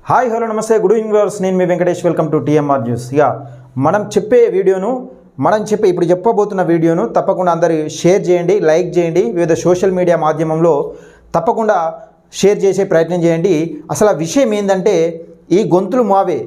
Hi hello నమస్తే good evening viewers, నేను మీ Venkatesh. Welcome to TMR news. ఇక మనం ఇప్పుడు చెప్పబోతున్న వీడియోను తప్పకుండా అందరూ షేర్ చేయండి, లైక్ చేయండి, వివిధ సోషల్ మీడియా మాధ్యమంలో తప్పకుండా షేర్ చేసే ప్రయత్నం చేయండి. అసలు ఆ విషయం ఏంటంటే ఈ గొంతులు మావే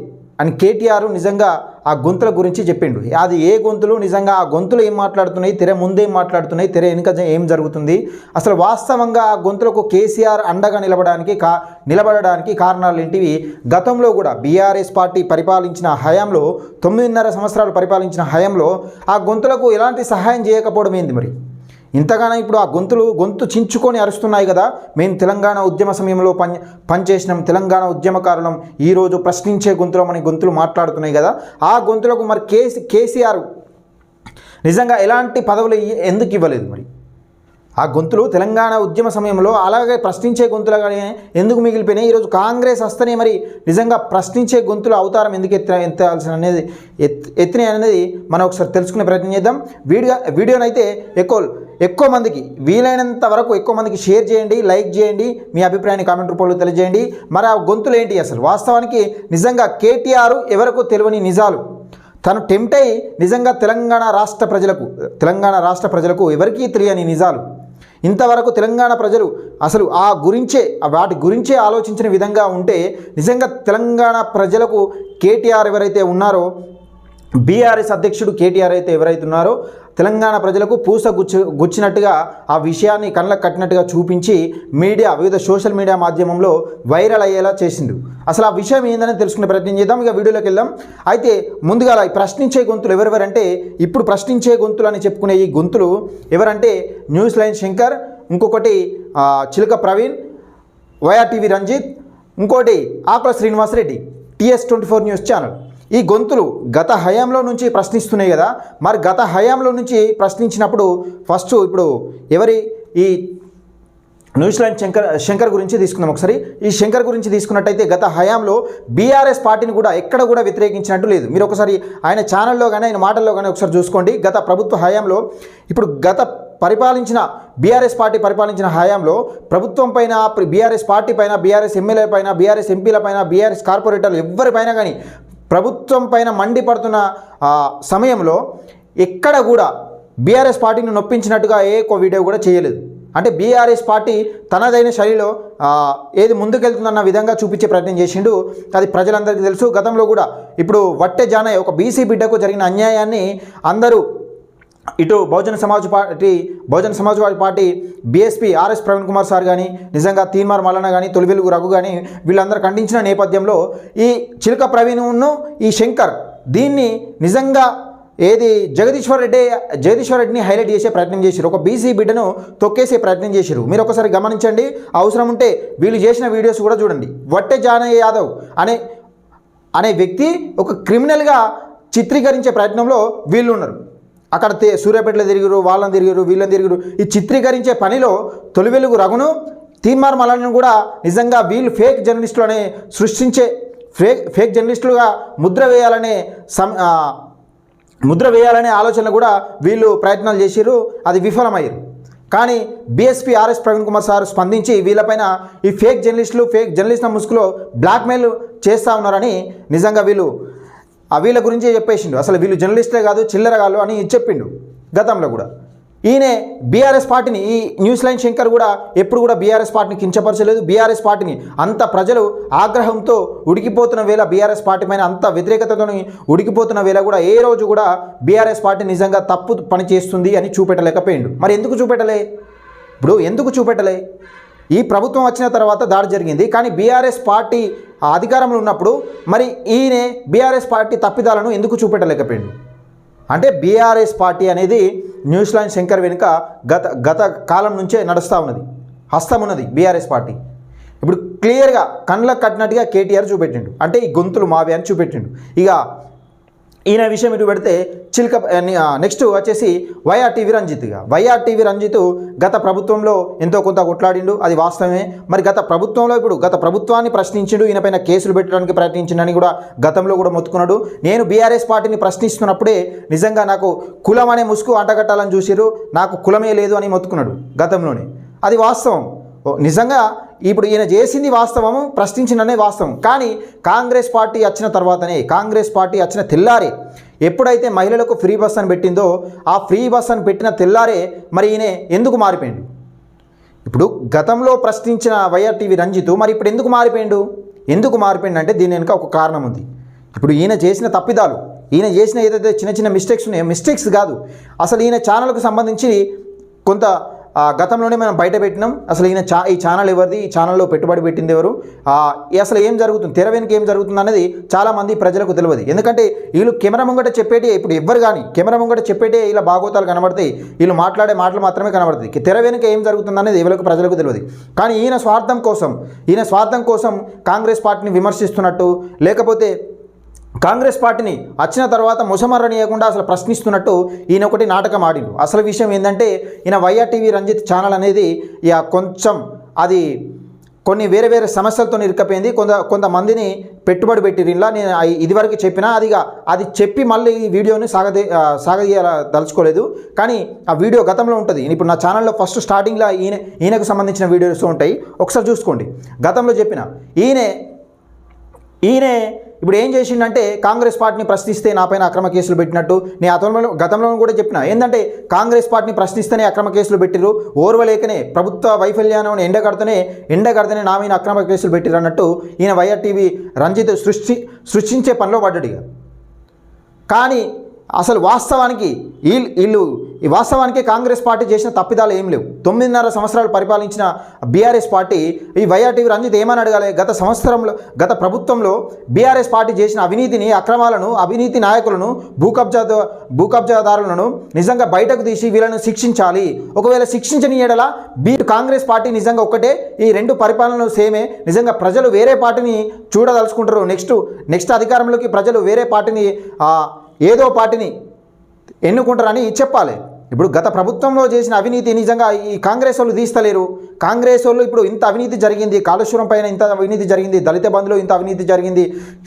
అని కేటీఆర్ నిజంగా ఆ గొంతుల గురించి చెప్పిండు. అది ఏ గొంతులు, నిజంగా ఆ గొంతులు ఏం మాట్లాడుతున్నాయి, తెర ముందేం మాట్లాడుతున్నాయి, తెర వెనుక ఏం జరుగుతుంది, అసలు వాస్తవంగా ఆ గొంతులకు కేసీఆర్ అండగా నిలబడడానికి కారణాలు ఏంటివి? గతంలో కూడా బీఆర్ఎస్ పార్టీ పరిపాలించిన హయాంలో 9.5 సంవత్సరాలు పరిపాలించిన హయాంలో ఆ గొంతులకు ఎలాంటి సహాయం చేయకపోవడం ఏంది? మరి ఇంతగానో ఇప్పుడు ఆ గొంతు చించుకొని అరుస్తున్నాయి కదా. మేము తెలంగాణ ఉద్యమ సమయంలో పనిచేసినాం, తెలంగాణ ఉద్యమకారులం, ఈరోజు ప్రశ్నించే గొంతులు మాట్లాడుతున్నాయి కదా. ఆ గొంతులకు మరి కేసీఆర్ నిజంగా ఎలాంటి పదవులు ఎందుకు ఇవ్వలేదు? మరి ఆ గొంతులు తెలంగాణ ఉద్యమ సమయంలో అలాగే ప్రశ్నించే గొంతులుగానే ఎందుకు మిగిలిపోయినాయి? ఈరోజు కాంగ్రెస్ వస్తేనే మరి నిజంగా ప్రశ్నించే గొంతుల అవతారం ఎందుకు ఎత్తినాయి అనేది మనం ఒకసారి తెలుసుకునే ప్రయత్నం చేద్దాం. వీడియోనైతే ఎక్కువ మందికి వీలైనంత వరకు ఎక్కువ మందికి షేర్ చేయండి, లైక్ చేయండి, మీ అభిప్రాయాన్ని కామెంట్ రూపంలో తెలియజేయండి. మరి ఆ గొంతులు ఏంటి? అసలు వాస్తవానికి నిజంగా కేటీఆర్ ఎవరికో తెలియని నిజాలు తను టెంప్ట్ అయి నిజంగా తెలంగాణ రాష్ట్ర ప్రజలకు ఎవరికీ తెలియని నిజాలు ఇంతవరకు తెలంగాణ ప్రజలు అసలు వాటి గురించే ఆలోచించిన విధంగా ఉంటే నిజంగా తెలంగాణ ప్రజలకు కేటీఆర్ ఎవరైతే ఉన్నారో, బీఆర్ఎస్ అధ్యక్షుడు కేటీఆర్ అయితే ఎవరైతే ఉన్నారో తెలంగాణ ప్రజలకు గుచ్చినట్టుగా ఆ విషయాన్ని కళ్ళకు కట్టినట్టుగా చూపించి వివిధ సోషల్ మీడియా మాధ్యమంలో వైరల్ అయ్యేలా చేసిండు. అసలు ఆ విషయం ఏందని తెలుసుకునే ప్రయత్నం చేద్దాం. ఇక వీడియోలోకి వెళ్దాం. అయితే ముందుగా ప్రశ్నించే గొంతులు ఎవరెవరంటే, ఇప్పుడు ప్రశ్నించే గొంతులు అని చెప్పుకునే ఈ గొంతులు ఎవరంటే న్యూస్ లైన్ శంకర్, ఇంకొకటి చిలుక ప్రవీణ్, వైఆర్టీవీ రంజిత్, ఇంకోటి ఆకుల శ్రీనివాసరెడ్డి, TS24 న్యూస్ ఛానల్. ఈ గొంతులు గత హయాంలో నుంచి ప్రశ్నిస్తున్నాయి కదా. మరి గత హయాంలో నుంచి ప్రశ్నించినప్పుడు ఫస్ట్ ఇప్పుడు ఈ న్యూస్ లైన్ శంకర్ గురించి తీసుకుందాం ఒకసారి. ఈ శంకర్ గురించి తీసుకున్నట్టయితే గత హయాంలో బీఆర్ఎస్ పార్టీని కూడా ఎక్కడ కూడా వ్యతిరేకించినట్టు లేదు. మీరు ఒకసారి ఆయన ఛానల్లో కానీ ఆయన మాటల్లో కానీ ఒకసారి చూసుకోండి. గత ప్రభుత్వ హయాంలో బీఆర్ఎస్ పార్టీ పరిపాలించిన హయాంలో ప్రభుత్వం పైన, బీఆర్ఎస్ పార్టీ పైన, బీఆర్ఎస్ ఎమ్మెల్యే పైన, బీఆర్ఎస్ ఎంపీల పైన, బీఆర్ఎస్ కార్పొరేటర్లు ఎవరిపైనా కానీ ప్రభుత్వం పైన మండిపడుతున్న సమయంలో ఎక్కడ కూడా బీఆర్ఎస్ పార్టీని నొప్పించినట్టుగా వీడియో కూడా చేయలేదు. అంటే బీఆర్ఎస్ పార్టీ తనదైన శైలిలో ఏది ముందుకెళ్తుందన్న విధంగా చూపించే ప్రయత్నం చేసిండు. అది ప్రజలందరికీ తెలుసు. గతంలో కూడా ఇప్పుడు వట్టె జానయ్య ఒక బీసీ బిడ్డకు జరిగిన అన్యాయాన్ని అందరూ ఇటు Bahujan Samajwadi Party BSP RS Praveen Kumar sir కానీ, నిజంగా తీన్మార్ మల్లన్న కానీ, తొలివెలుగు రఘు కానీ వీళ్ళందరూ ఖండించిన నేపథ్యంలో ఈ చిలుక ప్రవీణ్ను ఈ శంకర్ దీన్ని నిజంగా జగదీశ్వర్ రెడ్డిని హైలైట్ చేసే ప్రయత్నం చేశారు. ఒక బీసీ బిడ్డను తొక్కేసే ప్రయత్నం చేశారు. మీరు ఒకసారి గమనించండి, అవసరం ఉంటే వీళ్ళు చేసిన వీడియోస్ కూడా చూడండి. వట్టె జానయ్య యాదవ్ అనే వ్యక్తి ఒక క్రిమినల్గా చిత్రీకరించే ప్రయత్నంలో వీళ్ళు ఉన్నారు. అక్కడ సూర్యాపేటలో తిరిగారు, వాళ్ళని తిరిగారు, వీళ్ళని తిరిగారు. ఈ చిత్రీకరించే పనిలో తొలివెలుగు రఘును, తీన్మార్ మల్లన్నను కూడా నిజంగా వీళ్ళు ఫేక్ జర్నలిస్టులనే సృష్టించే ఫేక్ జర్నలిస్టులుగా ముద్ర వేయాలనే ఆలోచనలు కూడా వీళ్ళు ప్రయత్నాలు చేశారు. అది విఫలమయ్యారు. కానీ BSP RS Praveen Kumar sir స్పందించి వీళ్ళపైన ఈ ఫేక్ జర్నలిస్టుల ముసుగులో బ్లాక్మెయిల్ చేస్తూ ఉన్నారని నిజంగా వీళ్ళ గురించే చెప్పేసిండు. అసలు వీళ్ళు జర్నలిస్టే కాదు, చిల్లరగాళ్ళు అని చెప్పిండు గతంలో కూడా. ఈయన బీఆర్ఎస్ పార్టీని, ఈ న్యూస్ లైన్ శంకర్ కూడా ఎప్పుడు కూడా బీఆర్ఎస్ పార్టీని కించపరచలేదు. బీఆర్ఎస్ పార్టీని అంత ప్రజలు ఆగ్రహంతో ఉడికిపోతున్న వేళ, బీఆర్ఎస్ పార్టీ పైన అంత వ్యతిరేకతతో ఉడికిపోతున్న వేళ కూడా ఏ రోజు కూడా బీఆర్ఎస్ పార్టీ నిజంగా తప్పు పని చేస్తుంది అని చూపెట్టలేకపోయిండు. మరి ఎందుకు చూపెట్టలే? ఈ ప్రభుత్వం వచ్చిన తర్వాత దాడి జరిగింది. కానీ బీఆర్ఎస్ పార్టీ అధికారంలో ఉన్నప్పుడు మరి ఈయన బీఆర్ఎస్ పార్టీ తప్పిదాలను ఎందుకు చూపెట్టలేకపోయిండు? అంటే బీఆర్ఎస్ పార్టీ అనేది న్యూస్ లైన్ శంకర్ వెనుక గత కాలం నుంచే నడుస్తూ ఉన్నది, హస్తం ఉన్నది బీఆర్ఎస్ పార్టీ. ఇప్పుడు క్లియర్గా కళ్ళకు కట్టినట్టుగా కేటీఆర్ చూపెట్టిండు. అంటే ఈ గొంతులు మావే అని చూపెట్టిండు. ఇక ఈయన విషయం ఇటు పెడితే నెక్స్ట్ వచ్చేసి వైఆర్టీవీ రంజిత్ గత ప్రభుత్వంలో ఎంతో కొంత కొట్లాడిండు, అది వాస్తవమే. మరి గత ప్రభుత్వాన్ని ప్రశ్నించిండు, ఈయనపైన కేసులు పెట్టడానికి ప్రయత్నించిండని కూడా గతంలో కూడా మొత్తుకున్నాడు. నేను బీఆర్ఎస్ పార్టీని ప్రశ్నిస్తున్నప్పుడే నిజంగా నాకు కులం అనే ముసుగు అంటగట్టాలని చూసిరు, నాకు కులమే లేదు అని మొత్తుకున్నాడు గతంలోనే. అది వాస్తవం. నిజంగా ఇప్పుడు ఈయన చేసింది వాస్తవము, ప్రశ్నించిందనే వాస్తవం. కానీ కాంగ్రెస్ పార్టీ వచ్చిన తర్వాతనే, కాంగ్రెస్ పార్టీ వచ్చిన తెల్లారే ఎప్పుడైతే మహిళలకు ఫ్రీ బస్ అని పెట్టిందో ఆ ఫ్రీ బస్ అని పెట్టిన తెల్లారే మరి ఈయన ఎందుకు మారిపోయిండు? ఇప్పుడు గతంలో ప్రశ్నించిన వైఆర్టీవీ రంజిత్ మరి ఇప్పుడు ఎందుకు మారిపోయిండు? ఎందుకు మారిపోయిండు అంటే దీని వెనుక ఒక కారణం ఉంది. ఇప్పుడు ఈయన చేసిన తప్పిదాలు, ఈయన చేసిన ఏదైతే చిన్న చిన్న మిస్టేక్స్ ఉన్నాయో, మిస్టేక్స్ కాదు అసలు ఈయన ఛానల్కు సంబంధించి కొంత గతంలోనే మనం బయట పెట్టినాం. అసలు ఈయన ఈ ఛానల్ ఎవరిది, ఈ ఛానల్లో పెట్టుబడి పెట్టింది ఎవరు, అసలు ఏం జరుగుతుంది, తెర వెనుక ఏం జరుగుతుంది అనేది చాలామంది ప్రజలకు తెలియదు. ఎందుకంటే వీళ్ళు కెమెరా ముంగట చెప్పేటి, ఇప్పుడు ఎవ్వరు కానీ కెమెరా ముంగట చెప్పేటే ఇలా భాగోతాలు కనబడతాయి, వీళ్ళు మాట్లాడే మాటలు మాత్రమే కనబడతాయి. తెర వెనుక ఏం జరుగుతుంది అనేది ఎవరికి ప్రజలకు తెలియదు. కానీ ఈయన స్వార్థం కోసం కాంగ్రెస్ పార్టీని విమర్శిస్తున్నట్టు, లేకపోతే కాంగ్రెస్ పార్టీని వచ్చిన తర్వాత ముసమర్రనీయకుండా అసలు ప్రశ్నిస్తున్నట్టు ఈయన ఒకటి నాటకం ఆడిండు. అసలు విషయం ఏంటంటే ఈయన వైఆర్టీవీ రంజిత్ ఛానల్ అనేది కొంచెం అది కొన్ని వేరే వేరే సమస్యలతో ఇరుక్కపోయింది. కొంతమందిని పెట్టుబడి పెట్టిరు. ఇలా నేను ఇదివరకు చెప్పినా అది చెప్పి మళ్ళీ ఈ వీడియోని సాగదీయాలదలుచుకోలేదు. కానీ ఆ వీడియో గతంలో ఉంటుంది. ఇప్పుడు నా ఛానల్లో ఫస్ట్ స్టార్టింగ్లో ఈయనకు సంబంధించిన వీడియోస్ ఉంటాయి, ఒకసారి చూసుకోండి. గతంలో చెప్పిన ఈయనే ఇప్పుడు ఏం చేసిండంటే కాంగ్రెస్ పార్టీని ప్రశ్నిస్తే నాపైన అక్రమ కేసులు పెట్టినట్టు నేను గతంలో కూడా చెప్పిన. ఏంటంటే కాంగ్రెస్ పార్టీని ప్రశ్నిస్తేనే అక్రమ కేసులు పెట్టిరు, ఓర్వలేకనే ప్రభుత్వ వైఫల్యాన్ని ఎండగడితేనే నా మీద అక్రమ కేసులు పెట్టిరు అన్నట్టు ఈయన వైఆర్టీవీ రంజిత్ సృష్టించే పనిలో పడ్డాడు. కానీ అసలు వాస్తవానికి కాంగ్రెస్ పార్టీ చేసిన తప్పిదాలు ఏం లేవు. 9.5 సంవత్సరాలు పరిపాలించిన బీఆర్ఎస్ పార్టీ ఈ వైఆర్టీవీ రంజిత్ ఏమని అడగాలి? గత ప్రభుత్వంలో బీఆర్ఎస్ పార్టీ చేసిన అవినీతిని, అక్రమాలను, అవినీతి నాయకులను, భూకబ్జాదారులను నిజంగా బయటకు తీసి వీళ్ళను శిక్షించాలి. ఒకవేళ శిక్షించని ఎడల కాంగ్రెస్ పార్టీ నిజంగా ఒక్కటే, ఈ రెండు పరిపాలనలు సేమే. నిజంగా ప్రజలు వేరే పార్టీని చూడదలుచుకుంటారు. నెక్స్ట్ అధికారంలోకి ప్రజలు వేరే పార్టీని, ఏదో పార్టీని ఎన్నుకుంటారని చెప్పాలి. ఇప్పుడు గత ప్రభుత్వంలో చేసిన అవినీతి నిజంగా ఈ కాంగ్రెస్ వాళ్ళు తీస్తలేరు. కాంగ్రెస్ వాళ్ళు ఇప్పుడు ఇంత అవినీతి జరిగింది, కాళేశ్వరం పైన ఇంత అవినీతి జరిగింది, దళిత బంధులో ఇంత అవినీతి జరిగింది.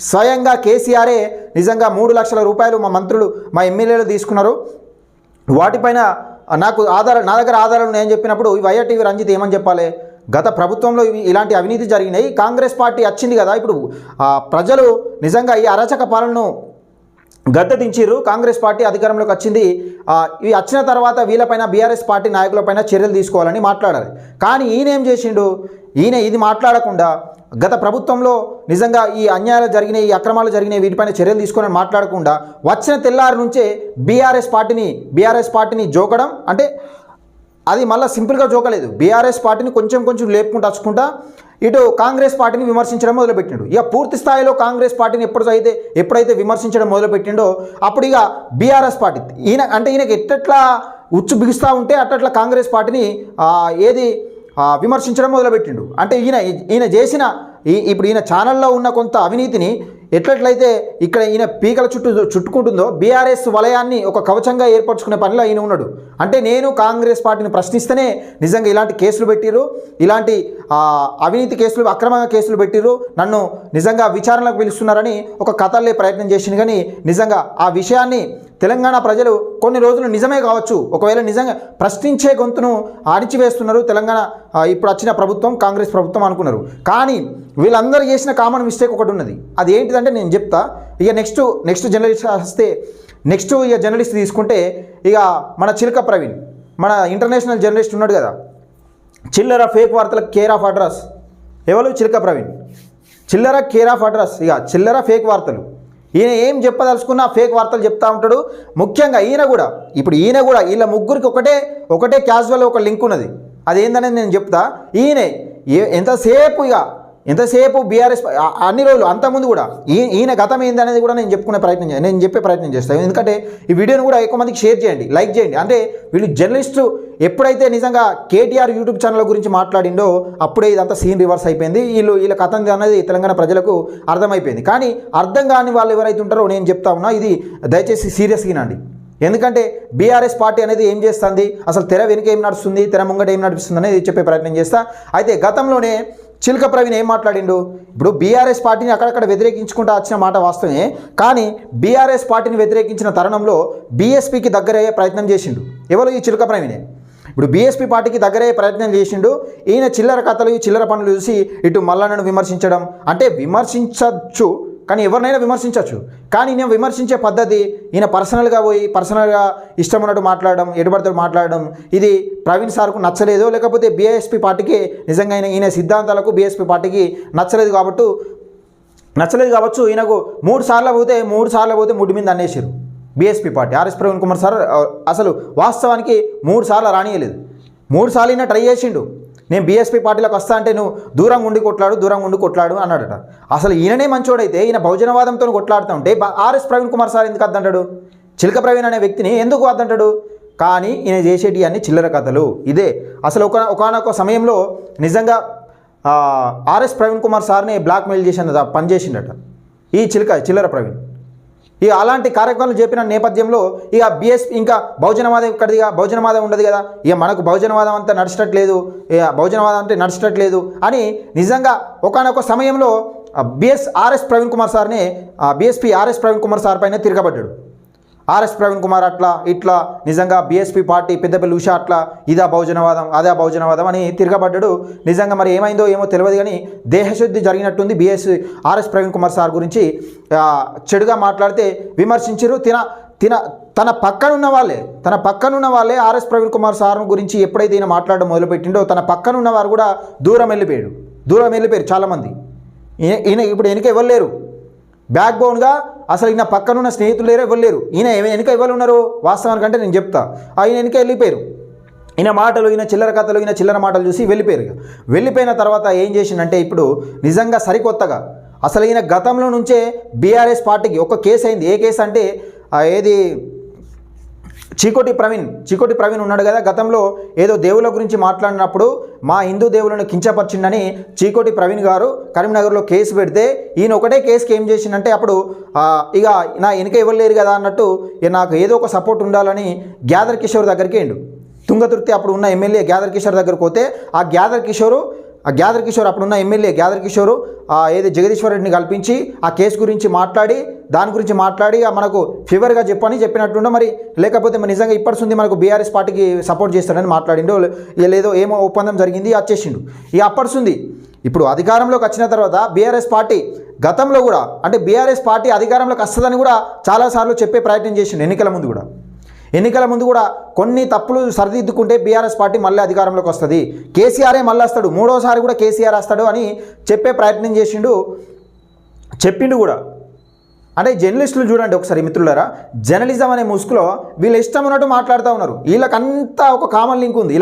స్వయంగా కేసీఆరే నిజంగా 3 లక్షల రూపాయలు మా మంత్రులు, మా ఎమ్మెల్యేలు తీసుకున్నారు. వాటిపైన నా దగ్గర ఆధారాలు ఉన్నాయని చెప్పినప్పుడు ఈ వైఆర్టీవీ రంజిత్ ఏమని చెప్పాలి? గత ప్రభుత్వంలో ఇలాంటి అవినీతి జరిగినాయి, కాంగ్రెస్ పార్టీ వచ్చింది కదా, ఇప్పుడు ప్రజలు నిజంగా ఈ అరాచక పాలనను గద్దెదించిర్రు, కాంగ్రెస్ పార్టీ అధికారంలోకి వచ్చింది, ఇవి వచ్చిన తర్వాత వీళ్ళపైన బీఆర్ఎస్ పార్టీ నాయకులపైన చర్యలు తీసుకోవాలని మాట్లాడాలి. కానీ ఈయన ఏం చేసిండు? ఈయన ఇది మాట్లాడకుండా గత ప్రభుత్వంలో నిజంగా ఈ అన్యాయాలు జరిగినాయి, ఈ అక్రమాలు జరిగినాయి, వీటిపైన చర్యలు తీసుకోవాలని మాట్లాడకుండా వచ్చిన తెల్లారి నుంచే బీఆర్ఎస్ పార్టీని జోకడం, అంటే అది మళ్ళీ సింపుల్గా జోకలేదు, బీఆర్ఎస్ పార్టీని కొంచెం లేపుకుంటూ వచ్చుకుంటా ఇటు కాంగ్రెస్ పార్టీని విమర్శించడం మొదలుపెట్టిండు. ఇక పూర్తి స్థాయిలో కాంగ్రెస్ పార్టీని ఎప్పుడైతే విమర్శించడం మొదలుపెట్టిండో అప్పుడు ఇక బీఆర్ఎస్ పార్టీ ఈయనకి ఎట్లా ఉచ్చు బిగుస్తూ ఉంటే అట్లా కాంగ్రెస్ పార్టీని విమర్శించడం మొదలుపెట్టిండు. అంటే ఈయన చేసిన ఇప్పుడు ఈయన ఛానల్లో ఉన్న కొంత అవినీతిని ఎట్లయితే ఇక్కడ ఈయన పీకల చుట్టుకుంటుందో బీఆర్ఎస్ వలయాన్ని ఒక కవచంగా ఏర్పరచుకునే పనిలో ఈయన ఉన్నాడు. అంటే నేను కాంగ్రెస్ పార్టీని ప్రశ్నిస్తేనే నిజంగా ఇలాంటి కేసులు పెట్టిరు, ఇలాంటి అవినీతి కేసులు, అక్రమ కేసులు పెట్టిరు, నన్ను నిజంగా విచారణకు పిలుస్తున్నారని ఒక కథల్లే ప్రయత్నం చేసింది. కానీ నిజంగా ఆ విషయాన్ని తెలంగాణ ప్రజలు కొన్ని రోజులు నిజమే కావచ్చు, ఒకవేళ నిజంగా ప్రశ్నించే గొంతును అణిచివేస్తున్నారు తెలంగాణ ఇప్పుడు వచ్చిన ప్రభుత్వం, కాంగ్రెస్ ప్రభుత్వం అనుకున్నారు. కానీ వీళ్ళందరూ చేసిన కామన్ మిస్టేక్ ఒకటి ఉన్నది. అది ఏంటిదంటే నేను చెప్తా. ఇక నెక్స్ట్ జర్నలిస్ట్ వస్తే ఇక జర్నలిస్ట్ తీసుకుంటే ఇక మన చిలక ప్రవీణ్, మన ఇంటర్నేషనల్ జర్నలిస్ట్ ఉన్నాడు కదా, చిల్లర ఫేక్ వార్తలకు కేర్ ఆఫ్ అడ్రస్. ఎవరు? చిలక ప్రవీణ్. చిల్లర కేర్ ఆఫ్ అడ్రస్. ఇక చిల్లర ఫేక్ వార్తలు, ఈయన ఏం చెప్పదలుచుకున్నా ఫేక్ వార్తలు చెప్తా ఉంటాడు. ముఖ్యంగా ఈయన కూడా వీళ్ళ ముగ్గురికి ఒకటే క్యాజువల్ ఒక లింక్ ఉన్నది. అదేందనేది నేను చెప్తా. ఈయనే ఎంతసేపు బీఆర్ఎస్ అన్ని రోజులు అంతకుముందు కూడా ఈయన గతం ఏందనేది కూడా నేను చెప్పే ప్రయత్నం చేస్తాను. ఎందుకంటే ఈ వీడియోని కూడా ఎక్కువ మందికి షేర్ చేయండి, లైక్ చేయండి. అంటే వీళ్ళు జర్నలిస్టు ఎప్పుడైతే నిజంగా కేటీఆర్ యూట్యూబ్ ఛానల్ గురించి మాట్లాడిండో అప్పుడే ఇదంతా సీన్ రివర్స్ అయిపోయింది. వీళ్ళ కథ అనేది తెలంగాణ ప్రజలకు అర్థమైపోయింది. కానీ అర్థం కాని వాళ్ళు ఎవరైతే ఉంటారో నేను చెప్తా ఉన్నా, ఇది దయచేసి సీరియస్గా నండి. ఎందుకంటే బీఆర్ఎస్ పార్టీ అనేది ఏం చేస్తుంది, అసలు తెర వెనుక ఏం నడుస్తుంది, తెర ముంగట ఏం నడుస్తుంది అనేది చెప్పే ప్రయత్నం చేస్తా. అయితే గతంలోనే చిలక ప్రవీణ్ ఏం మాట్లాడిండు? ఇప్పుడు బీఆర్ఎస్ పార్టీని అక్కడక్కడ వ్యతిరేకించుకుంటూ వచ్చిన మాట వాస్తవమే. కానీ బీఆర్ఎస్ పార్టీని వ్యతిరేకించిన తరుణంలో బీఎస్పీకి దగ్గరయ్యే ప్రయత్నం చేసిండు. ఎవరు? ఈ చిలక ప్రవీణే. ఇప్పుడు బీఎస్పీ పార్టీకి దగ్గరే ప్రయత్నం చేసిండు. ఈయన చిల్లర కథలు చిల్లర పనులు చూసి ఇటు మల్లన్నను విమర్శించడం, అంటే విమర్శించవచ్చు కానీ ఎవరినైనా విమర్శించవచ్చు, కానీ ఈయన విమర్శించే పద్ధతి ఈయన పర్సనల్గా పోయి పర్సనల్గా ఇష్టం ఉన్నట్టు మాట్లాడడం, ఎటుబడితో మాట్లాడడం, ఇది ప్రవీణ్ సార్కు నచ్చలేదు, లేకపోతే బీఎస్పీ పార్టీకి నిజంగా ఈయన సిద్ధాంతాలకు బీఎస్పీ పార్టీకి నచ్చలేదు కావచ్చు. ఈయనకు 3 సార్లు పోతే ముడి మీద అనేసారు BSP party. RS Praveen Kumar sir అసలు వాస్తవానికి 3 సార్లు రానియలేదు. 3 సార్లు ఈయన ట్రై చేసిండు, నేను బీఎస్పీ పార్టీలోకి వస్తా అంటే నువ్వు దూరంగా ఉండి కొట్లాడు అన్నాడట. అసలు ఈయననే మంచోడైతే ఈయన బహుజనవాదంతో కొట్లాడుతూ ఉంటే ఆర్ఎస్ ప్రవీణ్ కుమార్ సార్ ఎందుకు వద్దంటాడు? చిలక ప్రవీణ్ అనే వ్యక్తిని ఎందుకు వద్దంటాడు? కానీ ఈయన చేసేటి అన్ని చిల్లర కథలు. ఇదే అసలు ఒకనొక సమయంలో నిజంగా ఆర్ఎస్ ప్రవీణ్ కుమార్ సార్ని బ్లాక్మెయిల్ పనిచేసిండట ఈ చిల్లర ప్రవీణ్. ఇక అలాంటి కార్యక్రమాలు చెప్పిన నేపథ్యంలో ఇక బీఎస్పీ ఇంకా బహుజనవాదం ఇక్కడిగా బహుజనవాదం ఉండదు కదా, ఇక మనకు బహుజనవాదం అంతా నడిచట్లేదు అని నిజంగా ఒకనొక సమయంలో ఆర్ఎస్ ప్రవీణ్ కుమార్ సార్ని ఆర్ఎస్ ప్రవీణ్ కుమార్ సార్ పైన తిరగబడ్డాడు. ఆర్ఎస్ ప్రవీణ్ కుమార్ అట్లా ఇట్లా నిజంగా బీఎస్పీ పార్టీ పెద్దపల్లి ఉషా అట్లా అదే బహుజనవాదం అని తిరగబడ్డాడు. నిజంగా మరి ఏమైందో ఏమో తెలియదు కానీ దేహశుద్ధి జరిగినట్టుంది. ఆర్ఎస్ ప్రవీణ్ కుమార్ సార్ గురించి చెడుగా మాట్లాడితే విమర్శించారు. తన పక్కనున్న వాళ్ళే ఆర్ఎస్ ప్రవీణ్ కుమార్ సార్ గురించి ఎప్పుడైతే ఈయన మాట్లాడడం మొదలుపెట్టిండో తన పక్కనున్న వారు కూడా దూరం వెళ్ళిపోయారు చాలామంది. ఈయన ఇప్పుడు వెనుక ఎవరు లేరు, బ్యాక్ బోన్గా అసలు ఈయన పక్కనున్న స్నేహితులు ఎవరు ఈయన వెనుక ఎవరు ఉన్నారు వాస్తవానికంటే నేను చెప్తా. ఆయన వెనుక వెళ్ళిపోయారు. ఈయన మాటలు, ఈయన చిల్లర కథలు, ఈయన చిల్లర మాటలు చూసి వెళ్ళిపోయిన తర్వాత ఏం చేసిందంటే ఇప్పుడు నిజంగా సరికొత్తగా అసలు ఈయన గతంలో నుంచే బీఆర్ఎస్ పార్టీకి ఒక కేసు అయింది. ఏ కేసు అంటే ఏది చీకోటి ప్రవీణ్ ఉన్నాడు కదా, గతంలో ఏదో దేవుళ్ళ గురించి మాట్లాడినప్పుడు మా హిందూ దేవులను కించపరిచిండని చీకోటి ప్రవీణ్ గారు కరీంనగర్లో కేసు పెడితే ఈయన ఒకటే కేసుకి ఏం చేసిండంటే అప్పుడు ఇక నా వెనుక ఇవ్వలేరు కదా అన్నట్టు నాకు ఏదో ఒక సపోర్ట్ ఉండాలని గ్యాదర్ కిషోర్ దగ్గరికి వెళ్ళు. తుంగతుర్తి అప్పుడు ఉన్న ఎమ్మెల్యే గ్యాదర్ కిషోర్ దగ్గరికి పోతే ఆ గ్యాదర్ కిషోర్ అప్పుడున్న ఎమ్మెల్యే గ్యాదర్ కిషోర్ ఏది జగదీశ్వర్ రెడ్డిని కల్పించి ఆ కేసు గురించి మాట్లాడి మనకు ఫీవర్గా చెప్పినట్టుండో మరి, లేకపోతే మరి నిజంగా ఇప్పటిసుంది మనకు బీఆర్ఎస్ పార్టీకి సపోర్ట్ చేస్తాడని మాట్లాడిండో లేదో ఏమో ఒప్పందం జరిగింది వచ్చేసిండు. ఇక అప్పటిసుంది ఇప్పుడు అధికారంలోకి వచ్చిన తర్వాత బీఆర్ఎస్ పార్టీ గతంలో కూడా అంటే బీఆర్ఎస్ పార్టీ అధికారంలోకి వస్తుందని కూడా చాలాసార్లు చెప్పే ప్రయత్నం చేసిండు. ఎన్నికల ముందు కూడా కొన్ని తప్పులు సరిదిద్దుకుంటే బీఆర్ఎస్ పార్టీ మళ్ళీ అధికారంలోకి వస్తుంది, కేసీఆరే మళ్ళీ వస్తాడు, 3వసారి కూడా కేసీఆర్ వస్తాడు అని చెప్పే ప్రయత్నం చెప్పిండు కూడా. అంటే జర్నలిస్టులు చూడండి ఒకసారి మిత్రులారా, జర్నలిజం అనే ముసుగులో వీళ్ళు ఇష్టం ఉన్నట్టు మాట్లాడుతూ ఉన్నారు. వీళ్ళకంతా ఒక కామన్ లింక్ ఉంది.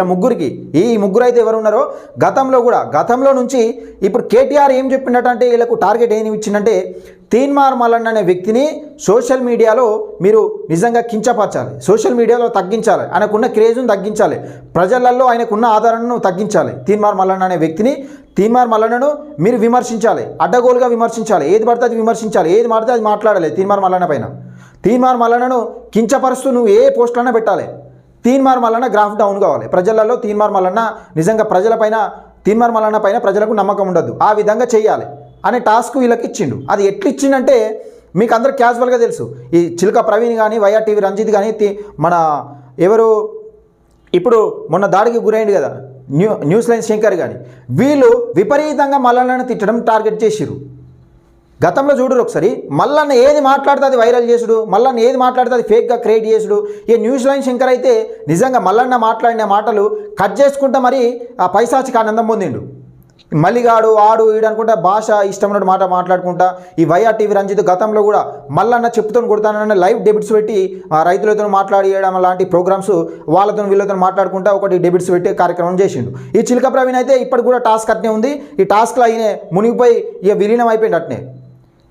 ఈ ముగ్గురు అయితే ఎవరు ఉన్నారో గతంలో నుంచి ఇప్పుడు కేటీఆర్ ఏం చెప్పిండటంటే వీళ్ళకు టార్గెట్ ఏమి ఇచ్చిందంటే తీన్మార్ మల్లన్న అనే వ్యక్తిని సోషల్ మీడియాలో మీరు నిజంగా కించపరచాలి, సోషల్ మీడియాలో తగ్గించాలి, ఆయనకున్న క్రేజ్ను తగ్గించాలి, ప్రజలలో ఆయనకున్న ఆదరణను తగ్గించాలి. తీన్మార్ మల్లన్నను మీరు విమర్శించాలి, అడ్డగోలుగా విమర్శించాలి, ఏది పడితే అది విమర్శించాలి, ఏది పడితే అది మాట్లాడాలి. తీన్మార్ మల్లన్నను కించపరుస్తూ నువ్వు ఏ పోస్టులైనా పెట్టాలి. తీన్మార్ మల్లన్న గ్రాఫ్ డౌన్ కావాలి ప్రజలలో. తీన్మార్ మల్లన్న పైన ప్రజలకు నమ్మకం ఉండదు, ఆ విధంగా చేయాలి అనే టాస్క్ వీళ్ళకి ఇచ్చిండు. అది ఎట్లా ఇచ్చిండంటే మీకు అందరూ క్యాజువల్గా తెలుసు. ఈ చిలక ప్రవీణ్ కానీ వైఆర్టీవీ రంజిత్ కానీ మన ఎవరు ఇప్పుడు మొన్న దాడికి గురైంది కదా న్యూస్ లైన్ శంకర్ కానీ, వీళ్ళు విపరీతంగా మల్లన్నను తిట్టడం టార్గెట్ చేసిరు. గతంలో చూడరు ఒకసారి, మల్లన్న ఏది మాట్లాడితే అది వైరల్ చేసుడు, మల్లన్న ఏది మాట్లాడితే అది ఫేక్గా క్రియేట్ చేసుడు. ఈ న్యూస్ లైన్ శంకర్ అయితే నిజంగా మల్లన్న మాట్లాడిన మాటలు కట్ చేసుకుంటా మరి ఆ పైశాచిక ఆనందం పొందిండు. మల్లిగాడు ఆడు ఈడు అనుకుంటా భాష ఇష్టమైనట్టు మాట్లాడుకుంటా ఈ వైఆర్టీవీ రంజిత్ గతంలో కూడా మల్లన్న చెప్పుతో కొడతానన్న లైవ్ డెబిట్స్ పెట్టి రైతులతో మాట్లాడియడం లాంటి ప్రోగ్రామ్స్ వీళ్ళతో మాట్లాడుకుంటా ఒకటి డెబిట్స్ పెట్టి కార్యక్రమం చేసిండు. ఈ చిలక ప్రవీణ్ అయితే ఇప్పటికి కూడా టాస్క్ అట్నే ఉంది. ఈ టాస్క్లో ఆయన మునిగిపోయి ఇక విలీనం అయిపోయింది అట్నే.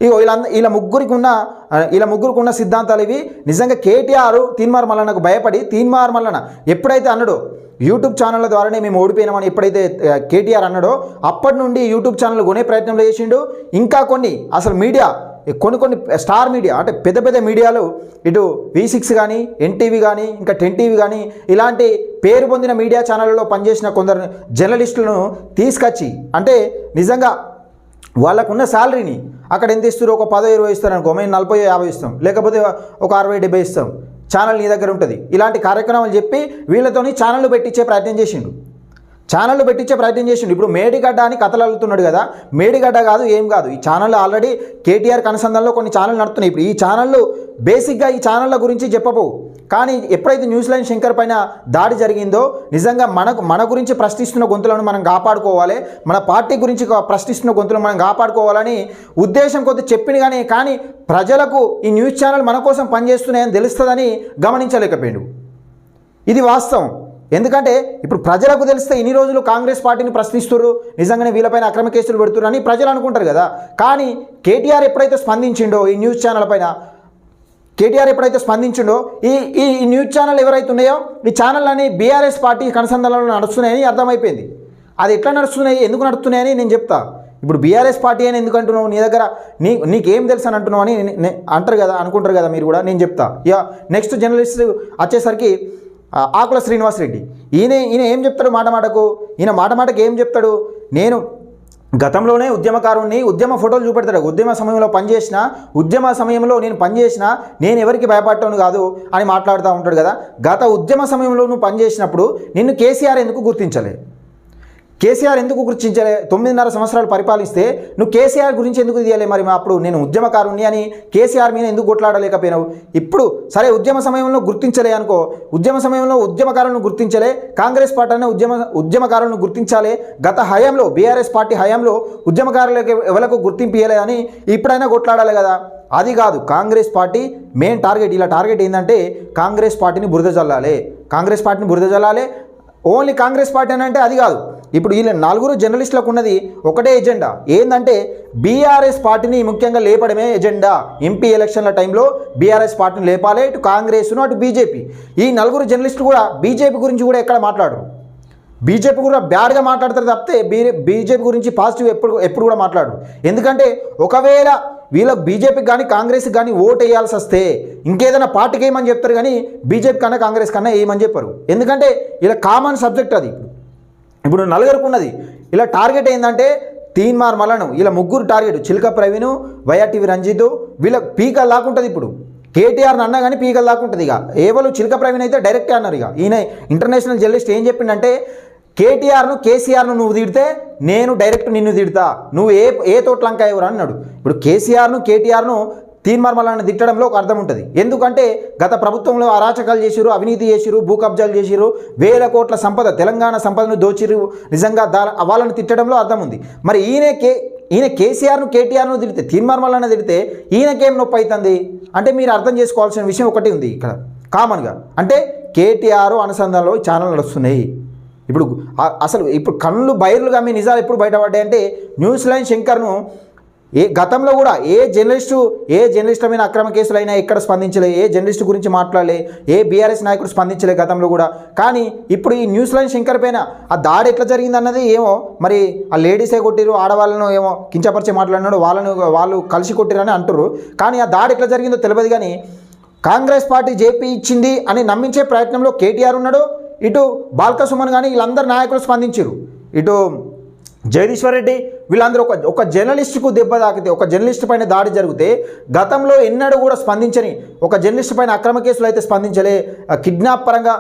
ఇగో వీళ్ళ ముగ్గురికి ఉన్న సిద్ధాంతాలు ఇవి. నిజంగా కేటీఆర్ తీన్మార్ మల్లన్నకు భయపడి తీన్మార్ మల్లన్న ఎప్పుడైతే అన్నాడో యూట్యూబ్ ఛానళ్ళ ద్వారానే మేము ఓడిపోయినామని ఎప్పుడైతే కేటీఆర్ అన్నాడో అప్పటి నుండి యూట్యూబ్ ఛానల్ కొనే ప్రయత్నంలో చేసిండు. ఇంకా కొన్ని మీడియా కొన్ని స్టార్ మీడియా అంటే పెద్ద మీడియాలు ఇటు V6 కానీ ఎన్టీవీ కానీ ఇంకా 10 TV కానీ ఇలాంటి పేరు పొందిన మీడియా ఛానళ్ళలో పనిచేసిన కొందరు జర్నలిస్టులను తీసుకొచ్చి అంటే నిజంగా వాళ్ళకున్న శాలరీని అక్కడ ఎంత ఇస్తారు, ఒక 10-20 ఇస్తారు అనుకో, మేము 40-50 ఇస్తాం, లేకపోతే ఒక 60-70 ఇస్తాం. ఛానల్ నీ దగ్గర ఉంటుంది. ఇలాంటి కార్యక్రమాలు చెప్పి వీళ్ళతోని ఛానళ్ళు పెట్టించే ప్రయత్నం చేసిండు. ఇప్పుడు మేడిగడ్డ అని కథలు అల్లుతున్నాడు కదా, మేడిగడ్డ కాదు, ఏం కాదు. ఈ ఛానల్ ఆల్రెడీ కేటీఆర్ కనుసంధానంలో కొన్ని ఛానల్ నడుస్తున్నాయి. ఇప్పుడు ఈ ఛానళ్ళు బేసిక్గా ఈ ఛానళ్ళ గురించి చెప్పబోవు. కానీ ఎప్పుడైతే న్యూస్ లైన్ శంకర్ పైన దాడి జరిగిందో నిజంగా మన గురించి ప్రశ్నిస్తున్న గొంతులను మనం కాపాడుకోవాలి, మన పార్టీ గురించి ప్రశ్నిస్తున్న గొంతులను మనం కాపాడుకోవాలని ఉద్దేశం కొద్ది చెప్పింది. కానీ ప్రజలకు ఈ న్యూస్ ఛానల్ మన కోసం పనిచేస్తున్నాయని తెలుస్తుందని గమనించలేకపోయాడు. ఇది వాస్తవం. ఎందుకంటే ఇప్పుడు ప్రజలకు తెలిస్తే ఇన్ని రోజులు కాంగ్రెస్ పార్టీని ప్రశ్నిస్తున్నారు, నిజంగానే వీళ్ళపైన అక్రమ కేసులు పెడుతున్నారని ప్రజలు అనుకుంటారు కదా. కానీ కేటీఆర్ ఎప్పుడైతే స్పందించిండో ఈ న్యూస్ ఛానల్ పైన, ఈ న్యూస్ ఛానల్ ఎవరైతే ఉన్నాయో ఈ ఛానల్ అని బీఆర్ఎస్ పార్టీ కనుసంధానంలో నడుస్తున్నాయని అర్థమైపోయింది. అది ఎట్లా నడుస్తున్నాయి, ఎందుకు నడుస్తున్నాయని నేను చెప్తా. ఇప్పుడు బీఆర్ఎస్ పార్టీ అని ఎందుకు అంటున్నావు, నీ దగ్గర నీకేం తెలుసు అని అంటున్నావు అని అనుకుంటారు కదా మీరు కూడా. నేను చెప్తా. నెక్స్ట్ జర్నలిస్ట్ వచ్చేసరికి ఆకుల శ్రీనివాస్ రెడ్డి. ఈయన ఏం చెప్తాడు మాట మాటకు ఏం చెప్తాడు, నేను గతంలోనే ఉద్యమకారుణ్ణి, ఉద్యమ ఫోటోలు చూపెడతాడు. ఉద్యమ సమయంలో నేను పనిచేసిన, నేను ఎవరికి భయపడటం కాదు అని మాట్లాడుతూ ఉంటాడు కదా. గత ఉద్యమ సమయంలో నువ్వు పనిచేసినప్పుడు నిన్ను కేసీఆర్ ఎందుకు గుర్తించలే? 9.5 సంవత్సరాలు పరిపాలిస్తే నువ్వు కేసీఆర్ గురించి ఎందుకు తీయాలి? మరి అప్పుడు నేను ఉద్యమకారుణ్ణి అని కేసీఆర్ మీద ఎందుకు కొట్లాడలేకపోయినావు? ఇప్పుడు సరే ఉద్యమ సమయంలో గుర్తించలే అనుకో, ఉద్యమ సమయంలో ఉద్యమకారులను గుర్తించలే, కాంగ్రెస్ పార్టీ అనే ఉద్యమకారులను గుర్తించాలి. గత హయాంలో బీఆర్ఎస్ పార్టీ హయాంలో ఉద్యమకారులకు ఎవరికి గుర్తింపు ఇవ్వలే అని ఇప్పుడైనా కొట్లాడాలి కదా. అది కాదు కాంగ్రెస్ పార్టీ మెయిన్ టార్గెట్. ఇలా టార్గెట్ ఏంటంటే కాంగ్రెస్ పార్టీని బురద జల్లాలి. ఓన్లీ కాంగ్రెస్ పార్టీ అని అంటే అది కాదు. ఇప్పుడు వీళ్ళ 4 జర్నలిస్టులకు ఉన్నది ఒకటే ఎజెండా, ఏంటంటే బీఆర్ఎస్ పార్టీని ముఖ్యంగా లేపడమే ఎజెండా. ఎంపీ ఎలక్షన్ల టైంలో బీఆర్ఎస్ పార్టీని లేపాలి, ఇటు కాంగ్రెస్ను అటు బీజేపీ. ఈ 4 జర్నలిస్టులు కూడా బీజేపీ గురించి కూడా ఎక్కడ మాట్లాడరు. బీజేపీ కూడా బ్యాడ్గా మాట్లాడతారు తప్పితే బీజేపీ గురించి పాజిటివ్ ఎప్పుడు కూడా మాట్లాడరు. ఎందుకంటే ఒకవేళ వీళ్ళకి బీజేపీకి కానీ కాంగ్రెస్కి కానీ ఓటు వేయాల్సి వస్తే ఇంకేదైనా పార్టీకి ఏమని చెప్తారు, కానీ బీజేపీ కన్నా కాంగ్రెస్ కన్నా ఏమని చెప్పరు. ఎందుకంటే ఇలా కామన్ సబ్జెక్ట్ అది. ఇప్పుడు 4 ఉన్నది. ఇలా టార్గెట్ ఏంటంటే తీన్మార్ మలను, ఇలా 3 టార్గెట్, చిలక ప్రవీణ్, వైఆర్టీవీ రంజిత్, వీళ్ళ పీకలు లాక్కుంటుంది. ఇప్పుడు కేటీఆర్ని అన్నా కానీ పీకలు లాక్కుంటుంది. ఇక ఏవలు చిలక ప్రవీణ్ అయితే డైరెక్టే అన్నారు. ఇక ఈయన ఇంటర్నేషనల్ జర్నలిస్ట్ ఏం చెప్పిండంటే కేసీఆర్ను నువ్వు తిడితే నేను డైరెక్ట్ నిన్ను తిడతా, నువ్వు ఏ తోట్లంకా ఎవరు అన్నాడు. ఇప్పుడు కేటీఆర్ను తీన్మార్మలను తిట్టడంలో ఒక అర్థం ఉంటుంది. ఎందుకంటే గత ప్రభుత్వంలో అరాచకాలు చేసిరు, అవినీతి చేసిరు, భూ కబ్జాలు చేసిరు, వేల కోట్ల సంపద, తెలంగాణ సంపదను దోచిరు. నిజంగా వాళ్ళని తిట్టడంలో అర్థం ఉంది. మరి ఈయన కేటీఆర్ను తిడితే, తీన్మార్మలను తిడితే ఈయనకేం నొప్పి అవుతుంది అంటే మీరు అర్థం చేసుకోవాల్సిన విషయం ఒకటి ఉంది ఇక్కడ కామన్గా. అంటే కేటీఆర్ అనుసంధానంలో ఛానల్ నడుస్తున్నాయి. ఇప్పుడు కళ్ళు బయర్లుగా మీ నిజాలు ఎప్పుడు బయటపడ్డాయి అంటే న్యూస్ లైన్ శంకర్ను గతంలో కూడా ఏ జర్నలిస్ట్ మీద అక్రమ కేసులైనా ఎక్కడ స్పందించలే, ఏ జర్నలిస్ట్ గురించి మాట్లాడలే, ఏ బీఆర్ఎస్ నాయకుడు స్పందించలే గతంలో కూడా. కానీ ఇప్పుడు ఈ న్యూస్ లైన్ శంకర్ పైన ఆ దాడి ఎట్లా జరిగింది అన్నది ఏమో, మరి ఆ లేడీసే కొట్టిరు, ఆడవాళ్ళను ఏమో కించపరిచి మాట్లాడినాడు, వాళ్ళు కలిసి కొట్టిరని అంటారు. కానీ ఆ దాడి ఎట్లా జరిగిందో తెలియదు. కానీ కాంగ్రెస్ పార్టీ జేపీ ఇచ్చింది అని నమ్మించే ప్రయత్నంలో కేటీఆర్ ఉన్నాడు, ఇటు బాల్క సుమన్ కానీ వీళ్ళందరూ నాయకులు స్పందించారు, ఇటు జగదీశ్వర్ రెడ్డి, వీళ్ళందరూ ఒక జర్నలిస్టుకు దెబ్బ తాకితే, ఒక జర్నలిస్ట్ పైన దాడి జరిగితే గతంలో ఎన్నడూ కూడా స్పందించని, ఒక జర్నలిస్ట్ పైన అక్రమ కేసులు అయితే స్పందించలే, కిడ్నాప్ పరంగా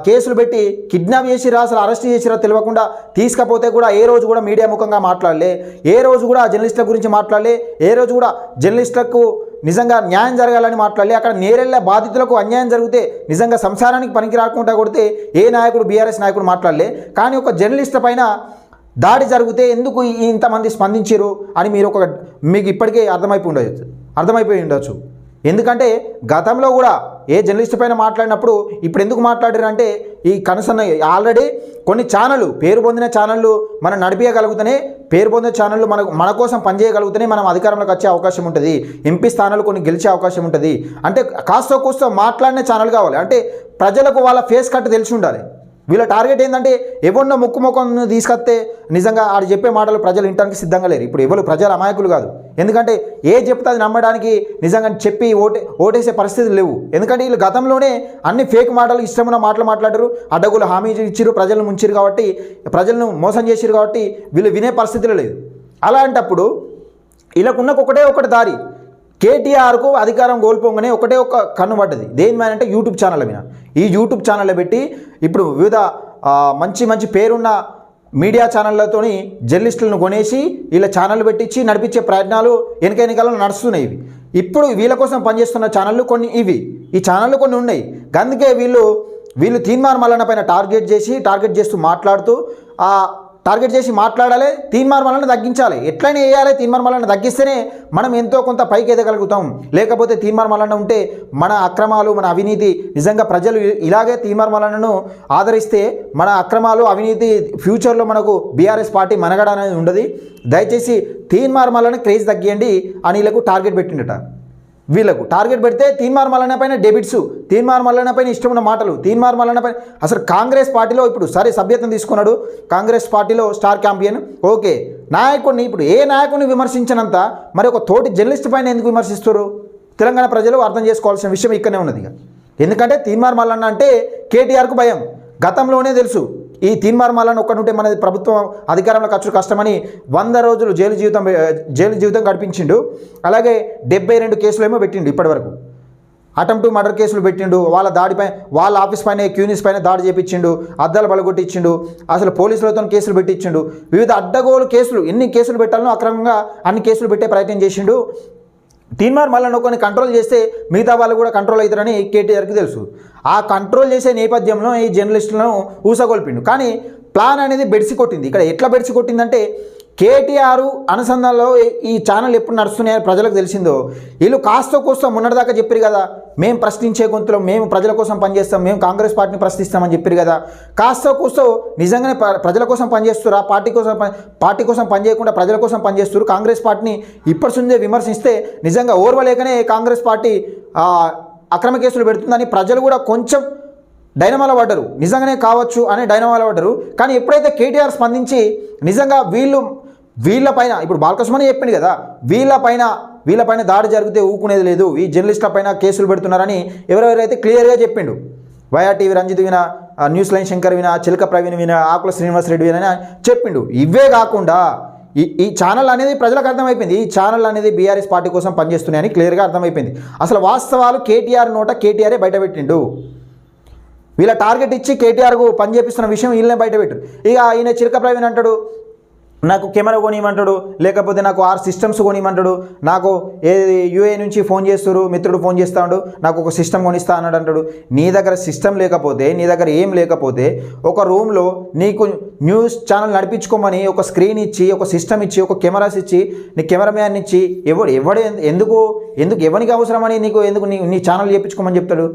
కేసులు పెట్టి కిడ్నాప్ చేసిరా, అసలు అరెస్ట్ చేసిరా తెలియకుండా తీసుకపోతే కూడా ఏ రోజు కూడా మీడియా ముఖంగా మాట్లాడలే, ఏ రోజు కూడా జర్నలిస్టుల గురించి మాట్లాడలే, ఏ రోజు కూడా జర్నలిస్టులకు నిజంగా న్యాయం జరగాలని మాట్లాడలే. అక్కడ నేరెళ్ళ బాధితులకు అన్యాయం జరిగితే నిజంగా సంసారానికి పనికి రాకుండా కొడితే ఏ నాయకుడు, బీఆర్ఎస్ నాయకుడు మాట్లాడలే. కానీ ఒక జర్నలిస్ట్ పైన దాడి జరిగితే ఎందుకు ఇంతమంది స్పందించారు అని మీకు ఇప్పటికే అర్థమైపోయి ఉండొచ్చు. ఎందుకంటే గతంలో కూడా ఏ జర్నలిస్ట్ పైన మాట్లాడినప్పుడు ఇప్పుడు ఎందుకు మాట్లాడారు అంటే ఈ కనసన్న ఆల్రెడీ కొన్ని ఛానళ్ళు, పేరు పొందిన ఛానళ్ళు మనం నడిపించగలుగుతూనే, పేరు పొందిన ఛానళ్ళు మన కోసం పనిచేయగలుగుతూనే మనం అధికారంలోకి వచ్చే అవకాశం ఉంటుంది, ఎంపీ స్థానాలు కొన్ని గెలిచే అవకాశం ఉంటుంది. అంటే కాస్త కూస్తో మాట్లాడిన ఛానల్ కావాలి, అంటే ప్రజలకు వాళ్ళ ఫేస్ కట్ తెలిసి ఉండాలి. వీళ్ళ టార్గెట్ ఏంటంటే ఎవరినో ముక్కుముఖం తీసుకొస్తే నిజంగా ఆడు చెప్పే మాటలు ప్రజలు వినడానికి సిద్ధంగా లేరు. ఇప్పుడు ఎవరు ప్రజలు అమాయకులు కాదు. ఎందుకంటే ఏ చెప్తే అది నమ్మడానికి నిజంగా చెప్పి ఓటేసే పరిస్థితులు లేవు. ఎందుకంటే వీళ్ళు గతంలోనే అన్ని ఫేక్ మాటలు, ఇష్టమైన మాటలు మాట్లాడారు, అడ్డగులు హామీ ఇచ్చిరు, ప్రజలను ముంచిరు కాబట్టి, ప్రజలను మోసం చేసిరు కాబట్టి వీళ్ళు వినే పరిస్థితులు లేదు. అలాంటప్పుడు వీళ్ళకున్న ఒకటే దారి, కేటీఆర్కు అధికారం కోల్పోగానే ఒకటే ఒక కన్ను పడ్డది దేని మీద అంటే యూట్యూబ్ ఛానల్ మీద. ఈ యూట్యూబ్ ఛానల్లో పెట్టి ఇప్పుడు వివిధ మంచి మంచి పేరున్న మీడియా ఛానళ్లతోని జర్నలిస్టులను కొనేసి వీళ్ళ ఛానల్ పెట్టించి నడిపించే ప్రయత్నాలు ఎన్నికల్లో నడుస్తున్నాయి. ఇవి ఇప్పుడు వీళ్ళ కోసం పనిచేస్తున్న ఛానళ్ళు కొన్ని ఇవి, ఈ ఛానళ్ళు కొన్ని ఉన్నాయి. అందుకే వీళ్ళు తీన్మార్ మల్లన్న పైన టార్గెట్ చేస్తూ మాట్లాడుతూ టార్గెట్ చేసి మాట్లాడాలి, తీన్మార్ మల్లన్న తగ్గించాలి. ఎట్లయినా వేయాలి, తీన్మార్ మల్లన్న తగ్గిస్తేనే మనం ఎంతో కొంత పైకి ఎదగలుగుతాం. లేకపోతే తీన్మార్ మల్లన్న ఉంటే మన అక్రమాలు మన అవినీతి నిజంగా ప్రజలు ఇలాగే తీన్మార్ మల్లన్నను ఆదరిస్తే మన అక్రమాలు అవినీతి ఫ్యూచర్లో మనకు బీఆర్ఎస్ పార్టీ మనగడ అనేది ఉండదు. దయచేసి తీన్మార్ మల్లన్న క్రేజ్ తగ్గియండి అని వీళ్ళకు టార్గెట్ పెట్టిండట. వీళ్ళకు టార్గెట్ పెడితే తీన్మార్ మల్లన్న పైన డెబిట్స్, తీన్మార్ మల్లన్న పైన ఇష్టమున్న మాటలు, తీన్మార్ మల్లన్న పైన అసలు కాంగ్రెస్ పార్టీలో ఇప్పుడు సరే సభ్యత్వం తీసుకున్నాడు, కాంగ్రెస్ పార్టీలో స్టార్ క్యాంపియన్, ఓకే. నాయకుడిని ఇప్పుడు ఏ నాయకుడిని విమర్శించినంత మరి ఒక తోటి జర్నలిస్ట్ పైన ఎందుకు విమర్శిస్తారు? తెలంగాణ ప్రజలు అర్థం చేసుకోవాల్సిన విషయం ఇక్కడనే ఉన్నది. ఎందుకంటే తీన్మార్ మల్లన్న అంటే కేటీఆర్కు భయం గతంలోనే తెలుసు. ఈ తీన్మార్ మల్లన్న ఒక్కడుంటే మన ప్రభుత్వం అధికారంలోకి వచ్చుడు కష్టమని 100 రోజులు జైలు జీవితం గడిపించిండు. అలాగే 72 కేసులు ఏమో పెట్టిండు ఇప్పటివరకు. అటెంప్ట్ మర్డర్ కేసులు పెట్టిండు, వాళ్ళ ఆఫీస్ పైన క్యూనిస్ పైన దాడి చేయించిండు, అద్దాలు బలగొట్టించిండు, అసలు పోలీసులతో కేసులు పెట్టించిండు. వివిధ అడ్డగోలు కేసులు, ఎన్ని కేసులు పెట్టాలనో అక్రమంగా అన్ని కేసులు పెట్టే ప్రయత్నం చేసిండు. తీన్మార్ మల్లన్న కొన్ని కంట్రోల్ చేస్తే మిగతా వాళ్ళు కూడా కంట్రోల్ అవుతారని కేటీఆర్కి తెలుసు. ఆ కంట్రోల్ చేసే నేపథ్యంలో ఈ జర్నలిస్టులను ఊసగొల్పిండు. కానీ ప్లాన్ అనేది బెడిసి కొట్టింది. ఇక్కడ ఎట్లా బెడిసి కొట్టిందంటే కేటీఆర్ అనుసంధానంలో ఈ ఛానల్ ఎప్పుడు నడుస్తున్నాయని ప్రజలకు తెలిసిందో వీళ్ళు కాస్త కోస్త మొన్నటిదాకా చెప్పారు కదా, మేము ప్రశ్నించే గొంతులో మేము ప్రజల కోసం పనిచేస్తాం, మేము కాంగ్రెస్ పార్టీని ప్రశ్నిస్తామని చెప్పారు కదా. కాస్త కోస్త నిజంగానే ప్రజల కోసం పనిచేస్తున్నారు, పార్టీ కోసం పనిచేయకుండా ప్రజల కోసం పనిచేస్తారు. కాంగ్రెస్ పార్టీని ఇప్పటి నుండే విమర్శిస్తే నిజంగా ఓర్వలేకనే కాంగ్రెస్ పార్టీ అక్రమ కేసులు పెడుతుందని ప్రజలు కూడా కొంచెం డైనమాలో పడ్డరు. నిజంగానే కావచ్చు అనే డైనమాలో పడ్డరు. కానీ ఎప్పుడైతే కేటీఆర్ స్పందించి నిజంగా వీళ్ళపైన ఇప్పుడు బాలకృష్ణ చెప్పింది కదా, వీళ్ళపైన దాడి జరిగితే ఊకునేది లేదు, ఈ జర్నలిస్టుల పైన కేసులు పెడుతున్నారని ఎవరెవరైతే క్లియర్గా చెప్పిండు. వైఆర్ టీవీ రంజిత్ వినా, న్యూస్ లైన్ శంకర్ వినా, చిలక ప్రవీణ్ వినా, ఆకుల శ్రీనివాస్ రెడ్డి వినా చెప్పిండు. ఇవే కాకుండా ఈ ఛానల్ అనేది ప్రజలకు అర్థమైపోయింది, ఈ ఛానల్ అనేది బీఆర్ఎస్ పార్టీ కోసం పనిచేస్తున్నాయని క్లియర్గా అర్థమైపోయింది. అసలు వాస్తవాలు కేటీఆర్ నోట కేటీఆరే బయటపెట్టిండు. వీళ్ళ టార్గెట్ ఇచ్చి కేటీఆర్కు పని చేపిస్తున్న విషయం వీళ్ళనే బయటపెట్టారు. ఇక ఈయన చిలక ప్రవీణ్ అంటాడు నాకు కెమెరా కొనియమంటాడు, లేకపోతే నాకు 6 సిస్టమ్స్ కొనియమంటాడు, నాకు యూఏ నుంచి ఫోన్ చేస్తారు, మిత్రుడు ఫోన్ చేస్తాడు, నాకు ఒక సిస్టమ్ కొనిస్తా అన్నాడు అంటాడు. నీ దగ్గర సిస్టమ్ లేకపోతే, నీ దగ్గర ఏం లేకపోతే ఒక రూమ్లో నీకు న్యూస్ ఛానల్ నడిపించుకోమని ఒక స్క్రీన్ ఇచ్చి, ఒక సిస్టమ్ ఇచ్చి, ఒక కెమెరాస్ ఇచ్చి, నీ కెమెరామ్యాన్ ఇచ్చి ఎందుకు ఎవరికి అవసరమని ఎందుకు నీ ఛానల్ చేయించుకోమని చెప్తాడు?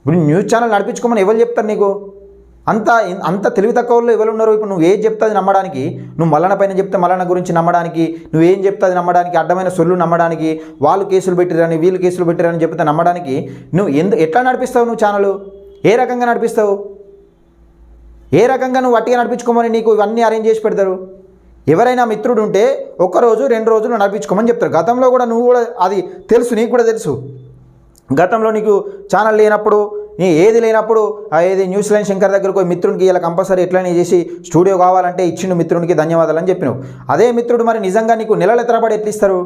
ఇప్పుడు న్యూస్ ఛానల్ నడిపించుకోమని ఎవరు చెప్తారు నీకు? అంత తెలివి తక్కువ వాళ్ళు ఎవరు ఉన్నారు? ఇప్పుడు నువ్వు ఏం చెప్తాది నమ్మడానికి, నువ్వు మల్లన్న పైన చెప్తే మల్లన్న గురించి నమ్మడానికి, నువ్వేం చెప్తాది నమ్మడానికి, అడ్డమైన సొల్లు నమ్మడానికి, వాళ్ళు కేసులు పెట్టిరని వీళ్ళు కేసులు పెట్టిరని చెప్తే నమ్మడానికి నువ్వు ఎట్లా నడిపిస్తావు? నువ్వు ఛానల్ ఏ రకంగా నడిపిస్తావు? ఏ రకంగా నువ్వు వట్టిగా నడిపించుకోమని నీకు ఇవన్నీ అరేంజ్ చేసి పెడతారు? ఎవరైనా మిత్రుడు ఉంటే 1 రోజు 2 రోజులు నడిపించుకోమని చెప్తారు. గతంలో కూడా నువ్వు కూడా అది తెలుసు, నీకు కూడా తెలుసు. గతంలో నీకు ఛానల్ లేనప్పుడు, నీ ఏది లేనప్పుడు ఏది న్యూస్ లైన్ శంకర్ దగ్గరకు మిత్రునికి ఇలా కంపల్సరీ ఎట్లనే చేసి స్టూడియో కావాలంటే ఇచ్చిండు, మిత్రునికి ధన్యవాదాలు అని చెప్పినావు. అదే మిత్రుడు మరి నిజంగా నీకు నెలల తరబడి ఎట్లా ఇస్తారు?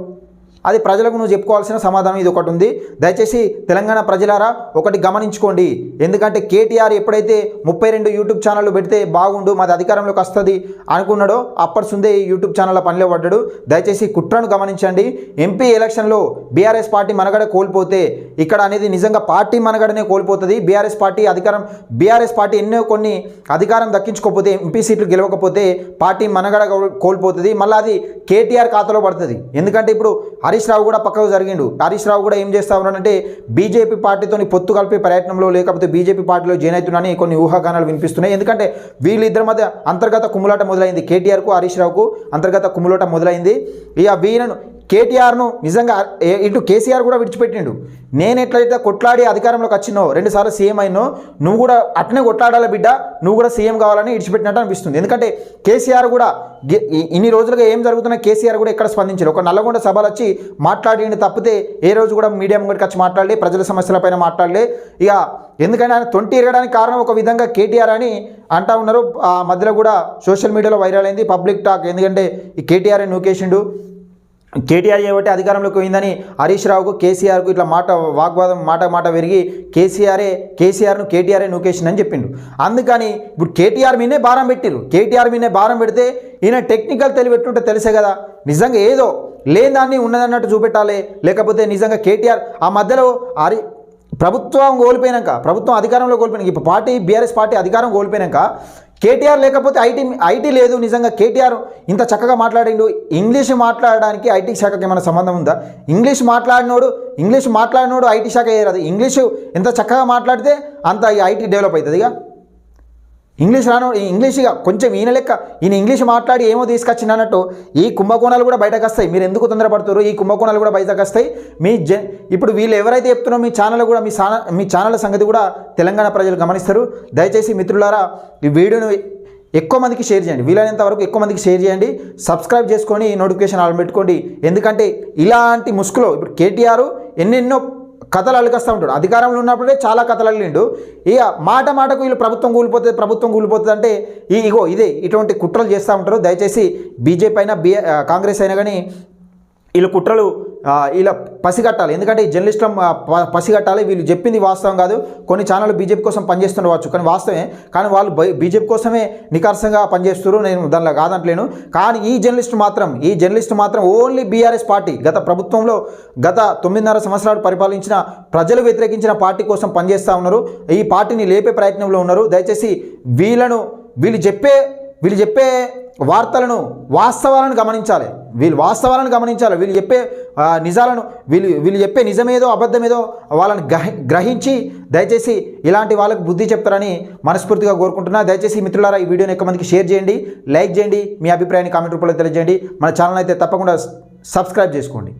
అది ప్రజలకు నువ్వు చెప్పుకోవాల్సిన సమాధానం ఇది ఒకటి ఉంది. దయచేసి తెలంగాణ ప్రజలారా ఒకటి గమనించుకోండి. ఎందుకంటే కేటీఆర్ ఎప్పుడైతే 32 యూట్యూబ్ ఛానళ్ళు పెడితే బాగుండు, మాది అధికారంలోకి వస్తుంది అనుకున్నాడో అప్పటి నుండే ఈ యూట్యూబ్ ఛానళ్ళ పనిలో పడ్డాడు. దయచేసి కుట్రను గమనించండి. ఎంపీ ఎలక్షన్లో బీఆర్ఎస్ పార్టీ మనగడ కోల్పోతే ఇక్కడ అనేది నిజంగా పార్టీ మనగడనే కోల్పోతుంది. బీఆర్ఎస్ పార్టీ కొన్ని అధికారం దక్కించుకోకపోతే, ఎంపీ సీట్లు గెలవకపోతే పార్టీ మనగడ కోల్పోతుంది. మళ్ళీ అది కేటీఆర్ ఖాతాలో పడుతుంది. ఎందుకంటే ఇప్పుడు హరీష్ రావు కూడా పక్కకు జరిగిండు. హరీష్ రావు కూడా ఏం చేస్తా ఉన్నాడంటే బీజేపీ పార్టీతో పొత్తు కలిపే ప్రయత్నంలో, లేకపోతే బీజేపీ పార్టీలో జాయిన్ అవుతున్నారని కొన్ని ఊహాగానాలు వినిపిస్తున్నాయి. ఎందుకంటే వీళ్ళిద్దరి మధ్య అంతర్గత కుమ్ములాట మొదలైంది. కేటీఆర్కు హరీష్ రావుకు అంతర్గత కుమ్ములాట మొదలైంది. ఇక వీళ్ళను కేటీఆర్ను నిజంగా ఇటు కేసీఆర్ కూడా విడిచిపెట్టిండు. నేను ఎట్లయితే కొట్లాడి అధికారంలోకి వచ్చినో, 2 సార్లు సీఎం అయినో, నువ్వు కూడా అట్నే కొట్లాడాలి బిడ్డ, నువ్వు కూడా సీఎం కావాలని విడిచిపెట్టినట్టు అనిపిస్తుంది. ఎందుకంటే కేసీఆర్ కూడా ఇన్ని రోజులుగా ఏం జరుగుతున్నా కేసీఆర్ కూడా ఎక్కడ స్పందించారు. ఒక నల్లగొండ సభలు వచ్చి మాట్లాడిండి తప్పితే ఏ రోజు కూడా మీడియా ముంగడికి వచ్చి మాట్లాడలే, ప్రజల సమస్యలపైన మాట్లాడలే. ఇక ఎందుకంటే ఆయన 20 ఎరగడానికి కారణం ఒక విధంగా కేటీఆర్ అని అంటా ఉన్నారు. ఆ మధ్యలో కూడా సోషల్ మీడియాలో వైరల్ అయింది పబ్లిక్ టాక్. ఎందుకంటే ఈ కేటీఆర్ నూకేసిండు, కేటీఆర్ చేయబట్టి అధికారంలోకి పోయిందని హరీష్ రావుకు కేసీఆర్కు ఇట్లా వాగ్వాదం మాట పెరిగి కేసీఆర్ను కేటీఆర్ఏ నూకేసిందని చెప్పిండు. అందుకని ఇప్పుడు కేటీఆర్ మీదే భారం పెట్టిరు. కేటీఆర్ మీదే భారం పెడితే ఈయన టెక్నికల్ తెలివి ఎట్టుంటే తెలిసే కదా. నిజంగా ఏదో లేని దాన్ని ఉన్నదన్నట్టు చూపెట్టాలి. లేకపోతే నిజంగా కేటీఆర్ ఆ మధ్యలో ప్రభుత్వం కోల్పోయినాక, ప్రభుత్వం అధికారంలో కోల్పోయినాక, ఇప్పుడు పార్టీ బీఆర్ఎస్ పార్టీ అధికారం కోల్పోయినాక కేటీఆర్ లేకపోతే ఐటీ లేదు. నిజంగా కేటీఆర్ ఇంత చక్కగా మాట్లాడిండు. ఇంగ్లీష్ మాట్లాడడానికి ఐటీ శాఖకి ఏమైనా సంబంధం ఉందా? ఇంగ్లీష్ మాట్లాడినోడు ఐటీ శాఖ చేయరాదు. ఇంగ్లీషు ఎంత చక్కగా మాట్లాడితే అంత ఐటీ డెవలప్ అవుతుంది. ఇక ఇంగ్లీష్గా కొంచెం ఈయన ఇంగ్లీష్ మాట్లాడి ఏమో తీసుకొచ్చిందన్నట్టు ఈ కుంభకోణాలు కూడా బయటకు వస్తాయి. మీరు ఎందుకు తొందరపడుతారు? ఈ కుంభకోణాలు కూడా బయటకు వస్తాయి. ఇప్పుడు వీళ్ళు ఎవరైతే చెప్తున్నారో మీ ఛానల్ కూడా మీ ఛానల్ సంగతి కూడా తెలంగాణ ప్రజలు గమనిస్తారు. దయచేసి మిత్రులారా ఈ వీడియోను ఎక్కువ మందికి షేర్ చేయండి. వీలైనంత వరకు ఎక్కువ మందికి షేర్ చేయండి. సబ్స్క్రైబ్ చేసుకొని నోటిఫికేషన్ ఆన్ పెట్టుకోండి. ఎందుకంటే ఇలాంటి ముసుగులో ఇప్పుడు కేటీఆర్ ఎన్నెన్నో కథలు అల్లుకొస్తూ ఉంటాడు. అధికారంలో ఉన్నప్పుడే చాలా కథలు అల్లిండు. ఇక మాటకు వీళ్ళు ప్రభుత్వం కూలిపోతుంది అంటే ఇటువంటి కుట్రలు చేస్తూ ఉంటారు. దయచేసి బీజేపీ అయినా కాంగ్రెస్ అయినా కానీ వీళ్ళు కుట్రలు ఇలా పసిగట్టాలి. ఎందుకంటే ఈ జర్నలిస్టులు పసిగట్టాలి. వీళ్ళు చెప్పింది వాస్తవం కాదు. కొన్ని ఛానళ్ళు బీజేపీ కోసం పనిచేస్తుండవచ్చు, కానీ వాస్తవమే. కానీ వాళ్ళు బీజేపీ కోసమే నికార్సంగా పనిచేస్తారు. నేను దానిలో కాదంటలేను. కానీ ఈ జర్నలిస్ట్ మాత్రం ఓన్లీ బీఆర్ఎస్ పార్టీ ప్రభుత్వంలో గత 9.5 సంవత్సరాలు పరిపాలించిన ప్రజలు వ్యతిరేకించిన పార్టీ కోసం పనిచేస్తూ ఉన్నారు. ఈ పార్టీని లేపే ప్రయత్నంలో ఉన్నారు. దయచేసి వీళ్ళు చెప్పే వార్తలను వాస్తవాలను గమనించాలి. వీళ్ళు చెప్పే నిజాలను వీళ్ళు చెప్పే నిజమేదో అబద్ధమేదో వాళ్ళని గ్రహించి దయచేసి ఇలాంటి వాళ్ళకు బుద్ధి చెప్తారని మనస్ఫూర్తిగా కోరుకుంటున్నా. దయచేసి మిత్రులారా ఈ వీడియోని ఎక్కువ మందికి షేర్ చేయండి, లైక్ చేయండి, మీ అభిప్రాయాన్ని కామెంట్ రూపంలో తెలియజేయండి. మన ఛానల్ అయితే తప్పకుండా సబ్స్క్రైబ్ చేసుకోండి.